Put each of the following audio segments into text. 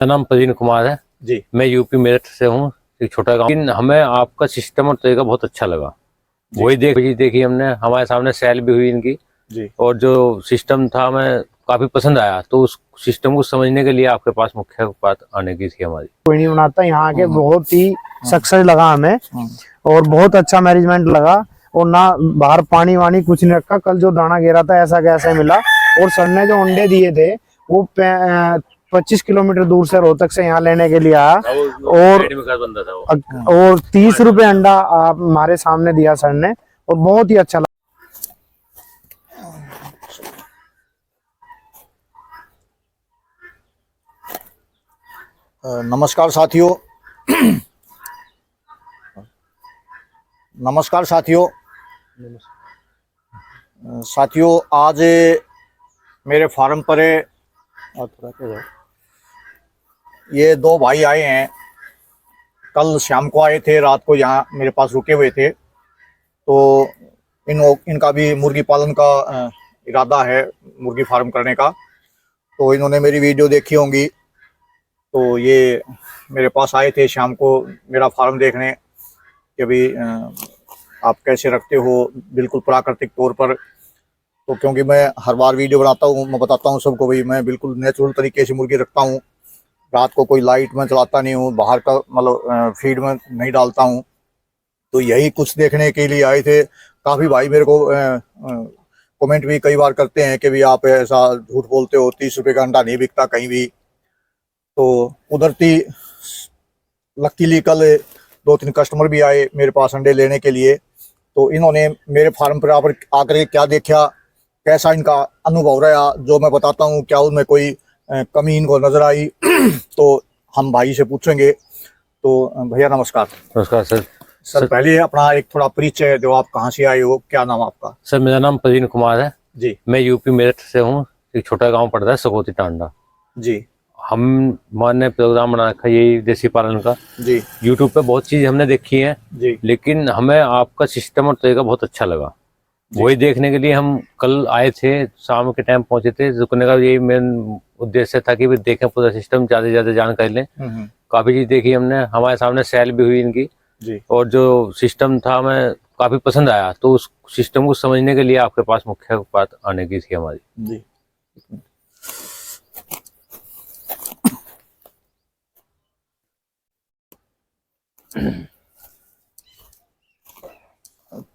मेरा नाम प्रवीण कुमार है जी। मैं यूपी मेरठ से हूँ, एक छोटा गांव। लेकिन हमें आपका सिस्टम और तरीका बहुत अच्छा लगा। वही देखी हमने, हमारे सामने सेल भी हुई इनकी जी। और जो सिस्टम था हमें काफी पसंद आया, तो उस सिस्टम को समझने के लिए आपके पास मुख्य बात आने की थी हमारी। कोई नहीं बनाता यहाँ के, बहुत ही सक्सेस लगा हमें और बहुत अच्छा मैनेजमेंट लगा। और ना बाहर पानी वानी कुछ नहीं रखा, कल जो दाना गिरा था ऐसा कैसे मिला। और सर ने जो अंडे दिए थे वो 25 किलोमीटर दूर से रोहतक से यहाँ लेने के लिए आया और 30 रुपए अंडा आप हमारे सामने दिया सर ने और बहुत ही अच्छा लगा। नमस्कार साथियों साथियों आज मेरे फार्म पर ये दो भाई आए हैं। कल शाम को आए थे, रात को यहाँ मेरे पास रुके हुए थे। तो इनका भी मुर्गी पालन का इरादा है, मुर्गी फार्म करने का। तो इन्होंने मेरी वीडियो देखी होंगी, तो ये मेरे पास आए थे शाम को मेरा फार्म देखने कि भाई आप कैसे रखते हो बिल्कुल प्राकृतिक तौर पर। तो क्योंकि मैं हर बार वीडियो बनाता हूँ, मैं बताता हूँ सबको भाई मैं बिल्कुल नेचुरल तरीके से मुर्गी रखता हूँ। रात को कोई लाइट में चलाता नहीं हूँ, बाहर का मतलब फीड में नहीं डालता हूँ। तो यही कुछ देखने के लिए आए थे। काफ़ी भाई मेरे को कमेंट भी कई बार करते हैं कि भाई आप ऐसा झूठ बोलते हो, 30 रुपये का अंडा नहीं बिकता कहीं भी। तो कुदरती लकीली कल 2-3 कस्टमर भी आए मेरे पास अंडे लेने के लिए। तो इन्होंने मेरे फार्म पर आकर के क्या देखा, कैसा इनका अनुभव रहा, जो मैं बताता हूँ क्या उनमें कोई कमी इनको नजर आई तो हम भाई से पूछेंगे। तो भैया नमस्कार। नमस्कार सर। सर पहले अपना एक थोड़ा परिचय दो, आप कहाँ से आए हो, क्या नाम आपका? सर मेरा नाम प्रवीण कुमार है जी। मैं यूपी मेरठ से हूँ, एक छोटा गांव पड़ता है सकौती टांडा जी। हमने प्रोग्राम बना रखा यही देसी पालन का जी। यूट्यूब पे बहुत चीज हमने देखी है जी। लेकिन हमें आपका सिस्टम और तरीका बहुत अच्छा लगा। वही देखने के लिए हम कल आए थे, शाम के टाइम पहुंचे थे। रुकने का यही मेन उद्देश्य था कि भी देखें पूरा सिस्टम, ज्यादा से ज्यादा जानकारी लें। काफी चीज देखी हमने, हमारे सामने सेल भी हुई इनकी जी। और जो सिस्टम था हमें काफी पसंद आया, तो उस सिस्टम को समझने के लिए आपके पास मुख्य बात आने की थी हमारी। जी।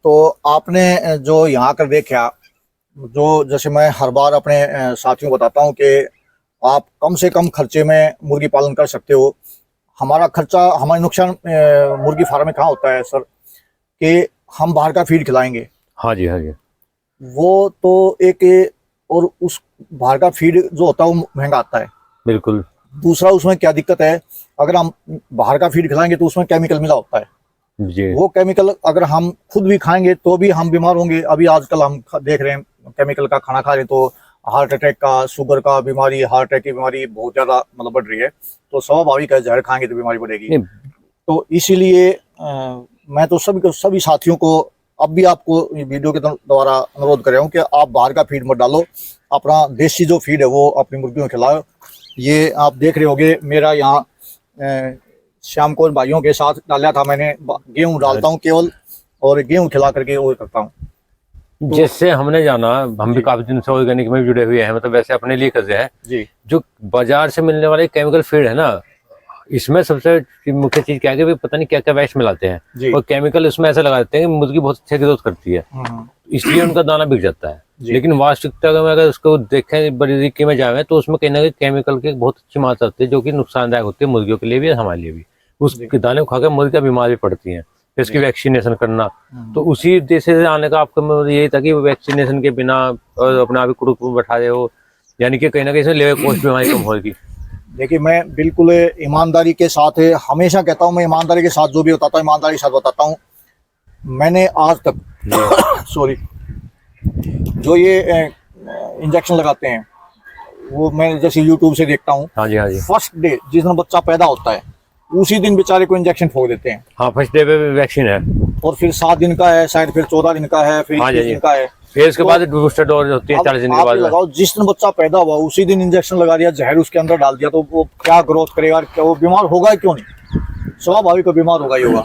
तो आपने जो यहाँ कर देखा, जो जैसे मैं हर बार अपने साथियों को बताता हूँ कि आप कम से कम खर्चे में मुर्गी पालन कर सकते हो। हमारा खर्चा, हमारा नुकसान मुर्गी फार्म में कहाँ होता है सर, कि हम बाहर का फीड खिलाएंगे। हाँ जी, हाँ जी। वो तो एक, और उस बाहर का फीड जो होता है वो महंगा आता है। बिल्कुल। दूसरा उसमें क्या दिक्कत है, अगर हम बाहर का फीड खिलाएंगे तो उसमें केमिकल मिला होता है। जी। वो केमिकल अगर हम खुद भी खाएंगे तो भी हम बीमार होंगे। अभी आजकल हम देख रहे हैं केमिकल का खाना खा रहे हैं तो हार्ट अटैक का, शुगर का बीमारी, हार्ट अटैक की बीमारी बहुत ज्यादा मतलब बढ़ रही है। तो स्वाभाविक है, जहर खाएंगे तो बीमारी बढ़ेगी। तो इसीलिए मैं तो सभी साथियों को अब भी आपको वीडियो के द्वारा अनुरोध कर रहा हूँ कि आप बाहर का फीड मत डालो, अपना देसी जो फीड है वो अपनी मुर्गियों को खिलाओ। ये आप देख रहे होंगे, मेरा यहाँ शाम को भाइयों के साथ डाला था मैंने, गेहूं डालता हूं केवल और गेहूं खिला करके वो करता हूं। तो जैसे हमने जाना, हम भी काफी दिन से ऑर्गेनिक में जुड़े हुए हैं, मतलब वैसे अपने लिए कर रहे हैं जी। जो बाजार से मिलने वाले केमिकल फीड है ना, इसमें सबसे मुख्य चीज क्या है कि पता नहीं क्या क्या वेस्ट मिलाते हैं और केमिकल इसमें ऐसा लगा देते हैं कि मुर्गी बहुत अच्छे ग्रोथ करती है, इसलिए उनका दाना बिक जाता है। लेकिन वास्तविकता में अगर उसको देखें, बारीकी में जाए तो उसमें कहीं ना कहीं केमिकल की बहुत अच्छी मात्रा होती है जो कि नुकसानदायक होती है मुर्गियों के लिए भी और हमारे लिए भी। उसके दाने को खाकर मुर्गियां बीमार भी पड़ती हैं, इसकी वैक्सीनेशन करना। तो उसी उद्देश्य से आने का आपका यही था कि वैक्सीनेशन के बिना और अपना अभी कुड़ुक बैठा रहे हो, यानी कि कहीं ना कहीं इसमें लेबर कॉस्ट भी हमारी कम होगी। देखिए मैं बिल्कुल ईमानदारी के साथ हमेशा कहता हूँ, मैं ईमानदारी के साथ जो भी बताता हूँ ईमानदारी के साथ बताता हूँ। मैंने आज तक सॉरी जो ये इंजेक्शन लगाते हैं वो मैं जैसे यूट्यूब से देखता हूँ। हाँ जी, हाँ जी। फर्स्ट डे जिस दिन बच्चा पैदा होता है उसी दिन बेचारे को इंजेक्शन ठोक देते हैं। हाँ, फर्स्ट डे पे वैक्सीन है और फिर 7 दिन का है शायद, फिर 14 दिन का है, फिर 21 दिन का है। फिर उसके बाद बूस्टर डोज होती है 40 दिन के आप बाद ये में। लगाओ, जिस दिन बच्चा पैदा हुआ उसी दिन इंजेक्शन लगा दिया, जहर उसके अंदर डाल दिया, तो वो क्या ग्रोथ करेगा, क्या वो बीमार होगा क्यों नहीं, स्वाभाविक बीमार होगा ही होगा।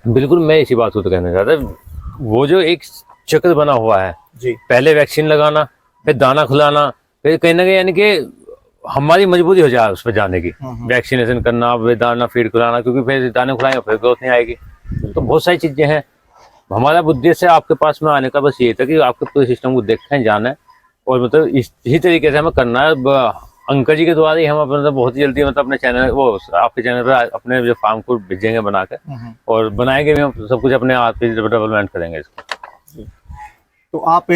बिल्कुल, मैं इसी बात को तो कहना चाहता हूँ, वो जो एक चक्र बना हुआ है, जी पहले वैक्सीन लगाना, फिर दाना खिलाना, फिर कहीं ना कहीं यानी कि हमारी मजबूरी हो जाए उस पर जाने की, वैक्सीनेशन करना, फिर दाना फीड खिलाना, क्योंकि फिर दाने खिलाएंगे फिर ग्रोथ नहीं आएगी। तो बहुत सारी चीजें हैं। हमारा उद्देश्य आपके पास में आने का बस ये था कि आपके पूरे सिस्टम को देखें, जाने, और मतलब इसी तरीके से हमें करना है। अंकल जी के द्वारा ही हम अपने बहुत जल्दी मतलब अपने चैनल, वो आपके चैनल पर अपने जो फार्म को भेजेंगे बना के, और बनाएंगे भी हम सब कुछ, अपने आप ही डेवलपमेंट करेंगे इसको। तो आप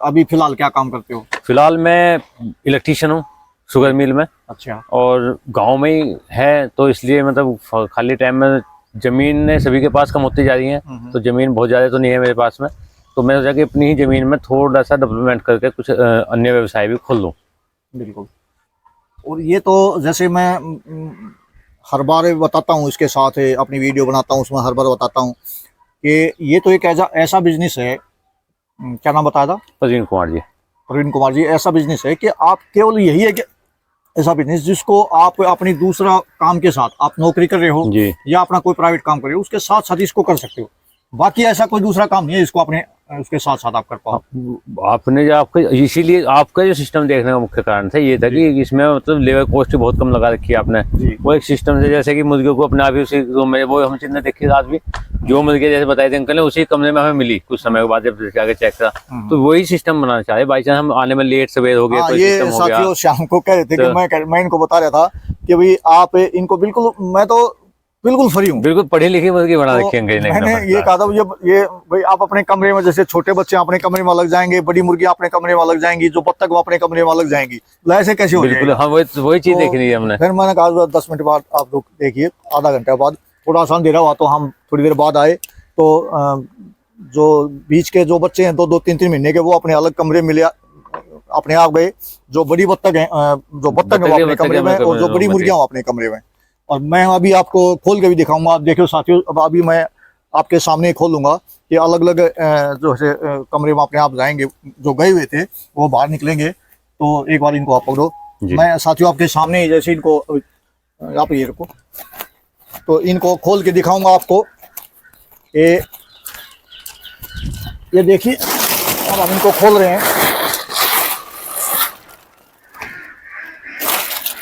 अभी फिलहाल क्या काम करते हो? फिलहाल मैं इलेक्ट्रीशियन हूँ शुगर मिल में, अच्छा, और गांव में ही है, तो इसलिए मतलब खाली टाइम में जमीन सभी के पास कम होती जा रही है, तो जमीन बहुत ज़्यादा तो नहीं है मेरे पास में, तो मैं सोचा कि अपनी ही जमीन में थोड़ा सा डेवलपमेंट करके कुछ अन्य व्यवसाय भी खोल लूँ। बिल्कुल। और ये तो जैसे मैं हर बार बताता हूँ, इसके साथ अपनी वीडियो बनाता हूँ, उसमें हर बार बताता हूँ कि ये तो एक ऐसा बिजनेस है, क्या नाम बताया था? प्रवीण कुमार जी। प्रवीण कुमार जी, ऐसा बिजनेस है कि आप केवल यही है कि ऐसा बिजनेस जिसको आप अपनी दूसरा काम के साथ, आप नौकरी कर रहे हो जी, या अपना कोई प्राइवेट काम कर रहे हो, उसके साथ साथ इसको कर सकते हो। बाकी ऐसा कोई दूसरा काम नहीं है इसको अपने उसके साथ साथ आप कर पाओ। आपने जो आपका, इसीलिए आपका जो सिस्टम देखने का मुख्य कारण था ये था कि इसमें मतलब लेबर कॉस्ट बहुत कम लगा रखी है आपने। वो एक सिस्टम से, जैसे कि मुर्गियों को अपने आप ही उसी रूम में, वो हम चिन्ह देखी रात भी, जो मुर्गी जैसे बताए थे अंकल ने, उसी कमरे में हमें मिली कुछ समय के बाद जब जाके चेक करा, तो वही सिस्टम बनाना चाह रहे। बाई चांस हम आने में लेट सवेर हो गए, हाँ, कोई ये सिस्टम हो गया। साथियों शाम को कह रहे थे कि मैं इनको बता रहा था कि भाई आप इनको बिल्कुल, मैं तो बिल्कुल फ्री हूँ, बिल्कुल पढ़ी लिखी मुर्गी बना तो रखी अंकल ने। मैंने ये कहा था ये भाई आप अपने कमरे में, जैसे छोटे बच्चे अपने कमरे में अलग जाएंगे, बड़ी मुर्गी अपने कमरे में अलग जाएंगी, जो बत्तख वो अपने कमरे में अलग जाएंगी, तो ऐसे कैसे हो बिल्कुल, जाएगा? हाँ वही चीज तो देखनी है हमने। फिर मैंने कहा 10 मिनट बाद आप लोग देखिए, आधा घंटे बाद थोड़ा सा अंधेरा हुआ, तो हम थोड़ी देर बाद आए, तो जो बीच के जो बच्चे हैं 2-2, 3-3 महीने के, वो अपने अलग कमरे में अपने आप गए। जो बड़ी बत्तख है, जो बत्तख है वो अपने कमरे में, और जो बड़ी मुर्गियां अपने कमरे में। और मैं अभी आपको खोल के भी दिखाऊंगा, आप देखो साथियों, अब अभी मैं आपके सामने खोलूंगा कि अलग अलग जो है कमरे में अपने आप जाएंगे, जो गए हुए थे वो बाहर निकलेंगे। तो एक बार इनको आप पकड़ो, मैं साथियों आपके सामने ही, जैसे इनको आप ये रखो, तो इनको खोल के दिखाऊंगा आपको। ये देखिए, अब हम इनको खोल रहे हैं,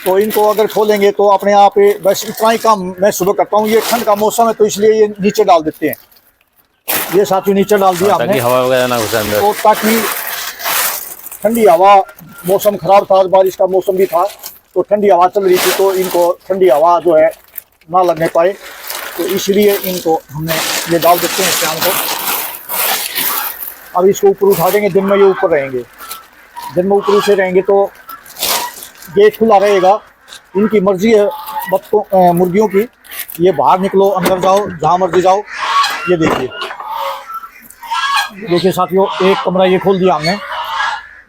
तो इनको अगर खोलेंगे तो अपने आप बस इतना ही काम मैं सुबह करता हूँ। ये ठंड का मौसम है तो इसलिए ये नीचे डाल देते हैं, ये साथियों नीचे डाल दिया हमने, हवा वगैरह ना घुसे अंदर, तो ताकि ठंडी हवा, मौसम खराब था, बारिश का मौसम भी था, तो ठंडी हवा चल रही थी, तो इनको ठंडी हवा जो है ना लगने पाए, तो इसलिए इनको हमने ये डाल देते हैं शाम को। अब इसको ऊपर उठा देंगे, दिन में ये ऊपर रहेंगे, दिन में ऊपर से रहेंगे तो गेट खुला रहेगा। इनकी मर्जी है बच्चों मुर्गियों की, ये बाहर निकलो, अंदर जाओ, जहाँ मर्जी जाओ। ये देखिए, देखिए साथियों, एक कमरा ये खोल दिया हमने,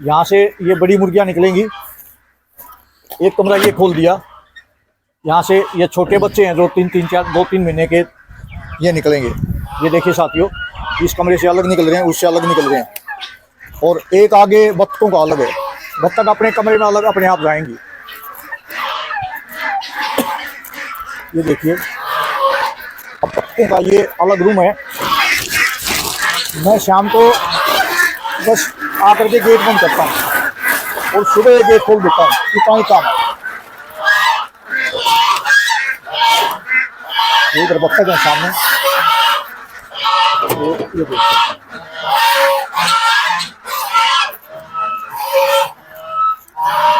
यहाँ से ये बड़ी मुर्गियाँ निकलेंगी। एक कमरा ये खोल दिया, यहाँ से ये छोटे बच्चे हैं जो 2-3 महीने के, ये निकलेंगे। ये देखिए साथियों, इस कमरे से अलग निकल रहे हैं, उससे अलग निकल रहे हैं, और एक आगे बत्तखों का अलग है, बत्तख अपने कमरे में अलग अपने आप जाएंगी। ये देखिए, अब बत्तखों का ये अलग रूम है। मैं शाम को बस आकर के गेट बंद करता हूँ और सुबह गेट खोल देता हूँ, इतना ही काम है। इधर बत्तख है सामने, ये देखिए,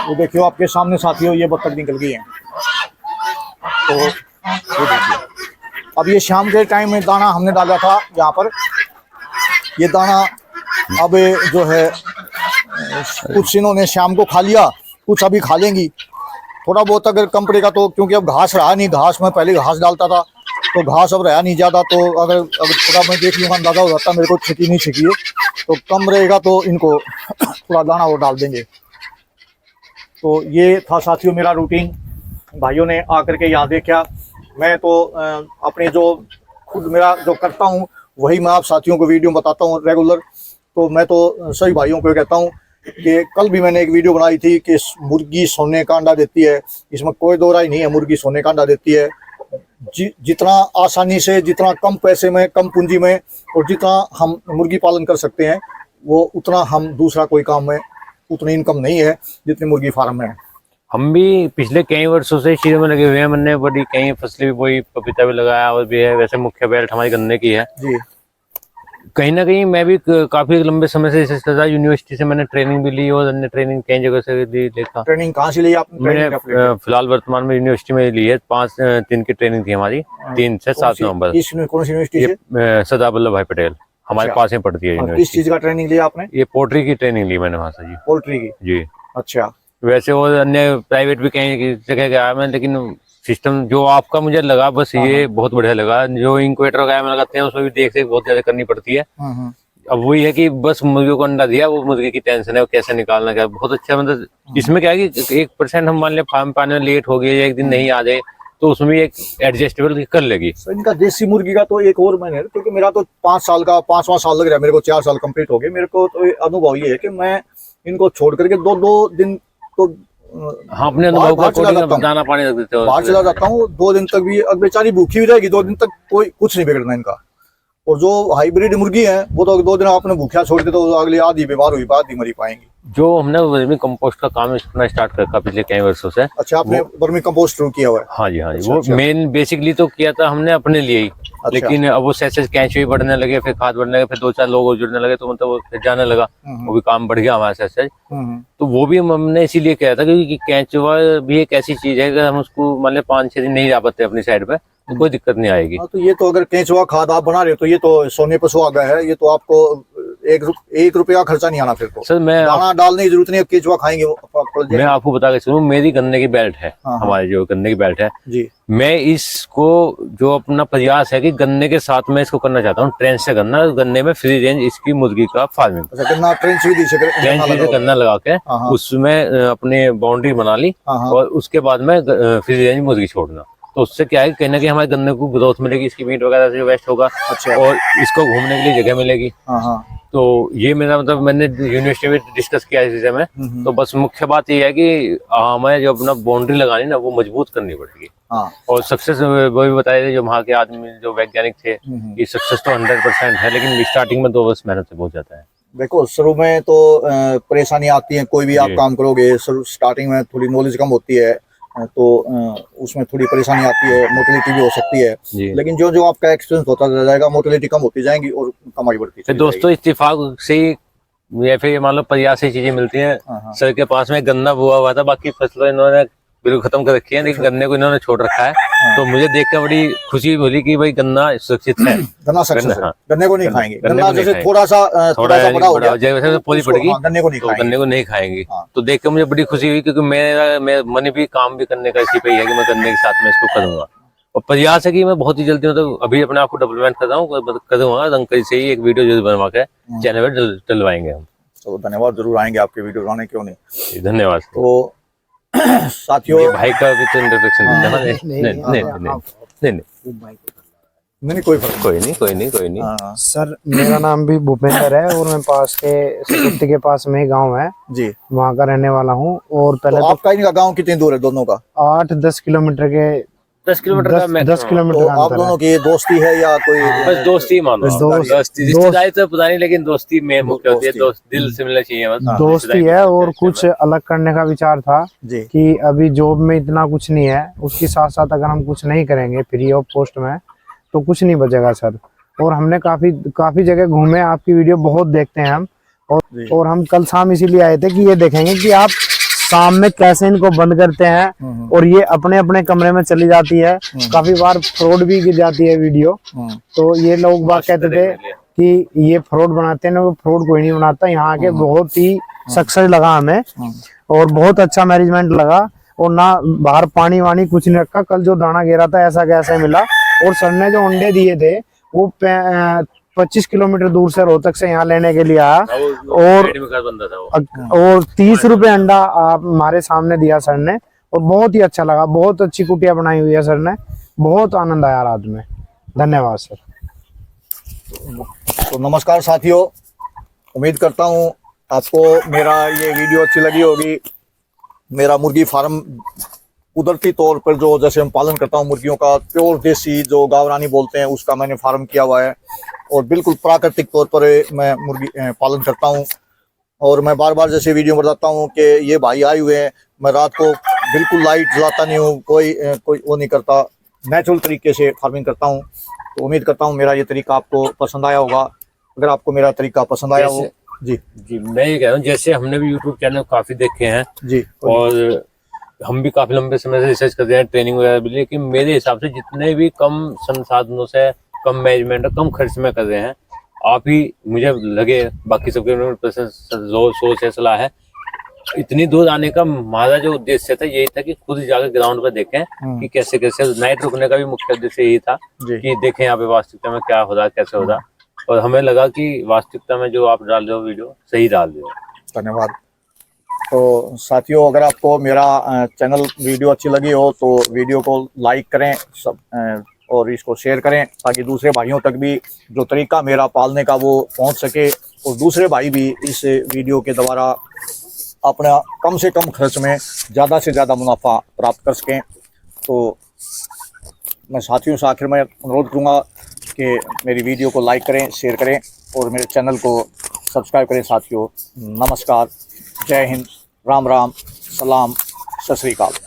ये देखियो आपके सामने साथियों, ये बत्तख निकल गई है। तो ये देखिए, अब ये शाम के टाइम में दाना हमने डाला था यहाँ पर, ये दाना अब जो है कुछ इन्होंने शाम को खा लिया, कुछ अभी खा लेंगी। थोड़ा बहुत अगर कम पड़ेगा तो, क्योंकि अब घास रहा नहीं, घास में पहले घास डालता था, तो घास अब रहा नहीं ज़्यादा, तो अगर थोड़ा मैं देख लूँगा, अंदाजा हो जाता मेरे को छिकी नहीं छिकी है, तो कम रहेगा तो इनको थोड़ा दाना वो डाल देंगे। तो ये था साथियों मेरा रूटीन। भाइयों ने आकर के यहाँ देखा, मैं तो अपने जो खुद मेरा जो करता हूँ वही मैं आप साथियों को वीडियो में बताता हूँ रेगुलर। तो मैं तो सभी भाइयों को कहता हूँ कि कल भी मैंने एक वीडियो बनाई थी कि मुर्गी सोने का अंडा देती है, इसमें कोई दो राय नहीं है, मुर्गी सोने का अंडा देती है। जितना आसानी से, जितना कम पैसे में, कम पूंजी में और जितना हम मुर्गी पालन कर सकते हैं, वो उतना हम दूसरा कोई काम में उतनी इनकम नहीं है जितनी मुर्गी फार्म में है। हम भी पिछले कई वर्षों से इस चीजों में लगे हुए हैं। मैंने बड़ी कई फसलें भी बोई, पपीता भी लगाया और भी है। वैसे मुख्य बेल्ट हमारी गन्ने की है जी। कहीं ना कहीं मैं भी काफी लंबे समय से इस यूनिवर्सिटी से मैंने ट्रेनिंग भी ली और अन्य ट्रेनिंग कई जगह से ली देखा। ट्रेनिंग कहाँ से ली आपने? मैंने फिलहाल वर्तमान में यूनिवर्सिटी में ली है। 5 दिन की ट्रेनिंग थी हमारी, 3 से 7 नवंबर। कौन सी यूनिवर्सिटी से? सरदार वल्लभ भाई पटेल हमारे पास ही पड़ती है यूनिवर्सिटी। किस चीज का ट्रेनिंग लिया आपने? ये पोल्ट्री की ट्रेनिंग ली मैंने वहाँ से जी। पोल्ट्री की? जी। अच्छा। वैसे और अन्य प्राइवेट भी कई जगह गया मैं, लेकिन सिस्टम जो आपका मुझे लगा बस ये बहुत बढ़िया लगा। जो इंक्यूबेटर वगैरह में लगाते हैं उसमें भी देख रेख बहुत ज्यादा करनी पड़ती है। अब वही है कि बस मुर्गियों को अंडा दिया, वो मुर्गी की टेंशन है वो कैसे निकालना, क्या बहुत अच्छा। मतलब इसमें क्या है कि 1% हम मान लें फार्म पाने में लेट हो गया या एक दिन नहीं आ जाए तो उसमें भी एक एडजस्टेबल कर लेगी। तो इनका देसी मुर्गी का तो एक और मैंने, क्योंकि मेरा तो 5वां साल लग रहा है, मेरे को 4 साल कंप्लीट हो गए। मेरे को तो अनुभव ये है कि मैं इनको छोड़ करके 2 दिन तो हाँ अपने अनुभव का दाना पानी रख देते हो, बाहर चला जाता हूँ। 2 दिन तक भी अब बेचारी भूखी भी रहेगी, 2 दिन तक कोई कुछ नहीं बिगड़ना इनका। और जो हाइब्रिड मुर्गी है वो तो 2 दिन आपने भूखा छोड़ दिया तो अगली आधी बीमार हुई, आधी मरी पाएंगी। जो हमने वर्मी कंपोस्ट का काम करना स्टार्ट कर पिछले कई वर्षों से। अच्छा, आपने वर्मी कंपोस्ट शुरू किया हुआ है? हाँ जी हाँ जी। वो मेन बेसिकली तो किया था हमने अपने लिए ही। लेकिन अब वो सैसे कैंच भी बढ़ने लगे, फिर खाद बढ़ने लगे, फिर 2-4 लोग जुड़ने लगे तो मतलब वो जाने लगा, वो भी काम बढ़ गया हमारे सैसे। तो वो भी हमने इसीलिए किया था क्योंकि कैंचुआ भी एक ऐसी चीज है कि हम उसको मान लें 5-6 दिन नहीं जा पाते अपनी साइड पे तो कोई दिक्कत नहीं आएगी। तो ये तो अगर केंचुआ खाद आप बना रहे हो तो ये तो सोने पर सुहागा है। ये तो आपको 1 रुपया खर्चा नहीं आना फिर तो। सर मैं दाना डालने की जरूरत नहीं है, केंचुआ खाएंगे मैं आपको बता के चलूं, मेरी गन्ने की बेल्ट है, हमारी जो गन्ने की बेल्ट है जी। मैं इसको जो अपना प्रयास है कि गन्ने के साथ में इसको करना चाहता हूँ, ट्रेंच से गन्ने में फ्री रेंज इसकी मुर्गी का फार्मिंग। अच्छा, गन्ना ट्रेंच विधि से गन्ना लगा के उसमें अपने बाउंड्री बना ली और उसके बाद में फ्री रेंज मुर्गी छोड़ना। तो उससे क्या है कहीं ना कहीं हमारे गन्ने को ग्रोथ मिलेगी, इसकी मीट वगैरह से जो वेस्ट होगा। अच्छा। और इसको घूमने के लिए जगह मिलेगी। तो ये मेरा मतलब मैंने यूनिवर्सिटी में डिस्कस किया इस विषय में। तो बस मुख्य बात ये है कि हमें जो अपना बाउंड्री लगानी ना वो मजबूत करनी पड़ेगी। और सक्सेस वो भी बताया जो वहाँ के आदमी जो वैज्ञानिक थे कि सक्सेस तो 100% है, लेकिन स्टार्टिंग में 2 वर्ष मेहनत से बहुत जाता है। देखो शुरू में तो परेशानी आती है, कोई भी आप काम करोगे स्टार्टिंग में थोड़ी नॉलेज कम होती है तो उसमें थोड़ी परेशानी आती है, मोटिलिटी भी हो सकती है। लेकिन जो जो आपका एक्सपीरियंस होता जाएगा मोटिलिटी कम होती जाएगी और कमाई बढ़ती है। दोस्तों इत्तेफाक से ही या फिर मान लो प्रयास से चीजें मिलती हैं। सर के पास में गन्ना बोआ हुआ था, बाकी फसलों इन्होंने बिल्कुल खत्म कर रखी है, लेकिन गन्ने को इन्होंने छोड़ रखा है। तो मुझे देख कर बड़ी खुशी हुई कि भाई गन्ना सुरक्षित है। गन्ना सक्सेस है। गन्ने को नहीं खाएंगे। गन्ना जैसे थोड़ा सा बड़ा हो गया जैसे पूरी पड़ेगी, गन्ने को नहीं खाएंगे। तो देख कर मुझे बड़ी खुशी हुई क्योंकि मेरा मन भी काम भी करने का इसी पे है कि मैं गन्ने के साथ में इसको करूंगा। और प्रयास है कि मैं बहुत ही जल्दी मतलब अभी अपने आप को डेवलपमेंट कर रहा हूँ, करूंगा। अंकल से ही एक वीडियो जरूर बनवा के चैनल पर डलवाएंगे हम। तो धन्यवाद, जरूर आएंगे आपके वीडियो बनाने, क्यों नहीं। धन्यवाद। तो साथियों भाई का भी तो इंट्रोडक्शन देना। नहीं कोई नहीं। सर मेरा नाम भी भूपेंद्र है और मैं पास के सुकुत्ती के पास में गांव है जी, वहाँ का रहने वाला हूँ। और पहले तो आपका इनका गांव कितनी दूर है दोनों का? 8-10 किलोमीटर के 10 किलोमीटर का 10 किलोमीटर। आप दोनों की दोस्ती है या कोई? बस दोस्ती मानो, दोस्ती रिश्तेदारी तो पता नहीं, लेकिन दोस्ती में मुख्य होती है। दोस्त दिल से मिलना चाहिए, बस दोस्ती है। और कुछ अलग करने का विचार था कि अभी जॉब में इतना कुछ नहीं है, उसके साथ साथ अगर हम कुछ नहीं करेंगे फ्री ऑफ कॉस्ट में तो कुछ नहीं बचेगा सर। और हमने काफी जगह घूमे, आपकी वीडियो बहुत देखते हैं हम। और हम कल शाम इसीलिए आए थे कि ये देखेंगे कि आप शाम में कैसे इनको बंद करते हैं और ये अपने अपने कमरे में चली जाती है। काफी बार फ्रॉड भी गिर जाती है वीडियो। तो ये लोग बात कहते थे कि ये फ्रॉड बनाते हैं, फ्रॉड कोई नहीं बनाता। यहाँ आके बहुत ही सक्सेस लगा हमें और बहुत अच्छा मैनेजमेंट लगा। और ना बाहर पानी वानी कुछ नहीं रखा, कल जो दाना गिरा था ऐसा कैसे मिला। और सर ने जो अंडे दिए थे वो 25 किलोमीटर दूर से रोहतक से यहाँ लेने के लिए आया और 30 रुपए अंडा आप हमारे सामने दिया सर ने। और बहुत ही अच्छा लगा, बहुत अच्छी कुटिया बनाई हुई है सर ने, बहुत आनंद आया रात में। धन्यवाद सर। तो नमस्कार साथियों, उम्मीद करता हूँ आपको मेरा ये वीडियो अच्छी लगी होगी। मेरा मुर्गी फार्म कुदरती तौर पर जो जैसे हम पालन करता हूँ मुर्गियों का, प्योर देसी जो गावरानी बोलते हैं उसका मैंने फार्म किया हुआ है और बिल्कुल प्राकृतिक तौर पर मैं मुर्गी पालन करता हूँ। और मैं बार बार जैसे वीडियो में बताता हूँ कि ये भाई आए हुए हैं, मैं रात को बिल्कुल लाइट जलाता नहीं हूँ, कोई वो नहीं करता, नेचुरल तरीके से फार्मिंग करता हूँ। तो उम्मीद करता हूँ मेरा ये तरीका आपको पसंद आया होगा। अगर आपको मेरा तरीका पसंद आया हो जी मैं ये कह रहा हूँ, जैसे हमने भी यूट्यूब चैनल काफी देखे हैं जी, और हम भी काफी लंबे समय से रिसर्च करते हैं, ट्रेनिंग वगैरह भी, लेकिन मेरे हिसाब से जितने भी कम संसाधनों से, कम मैनेजमेंट और कम खर्च में कर रहे हैं आप ही, मुझे लगे, बाकी सबके सोच है, सलाह है। इतनी दूर आने का हमारा जो उद्देश्य था यही था कि खुद जाकर ग्राउंड पर देखें कि कैसे कैसे, नाइट रुकने का भी मुख्य उद्देश्य यही था कि देखें यहाँ पे वास्तविकता में क्या हो रहा है, कैसे हो रहा, और हमें लगा कि वास्तविकता में जो आप डाल रहे हो वीडियो सही डाल रहे हो। धन्यवाद। तो साथियों, अगर आपको मेरा चैनल वीडियो अच्छी लगी हो तो वीडियो को लाइक करें सब और इसको शेयर करें ताकि दूसरे भाइयों तक भी जो तरीका मेरा पालने का वो पहुंच सके और दूसरे भाई भी इस वीडियो के द्वारा अपना कम से कम खर्च में ज़्यादा से ज़्यादा मुनाफा प्राप्त कर सकें। तो मैं साथियों से आखिर में अनुरोध करूँगा कि मेरी वीडियो को लाइक करें, शेयर करें और मेरे चैनल को सब्सक्राइब करें। साथियों, नमस्कार, जय हिंद, राम राम, सलाम, सत श्री अकाल।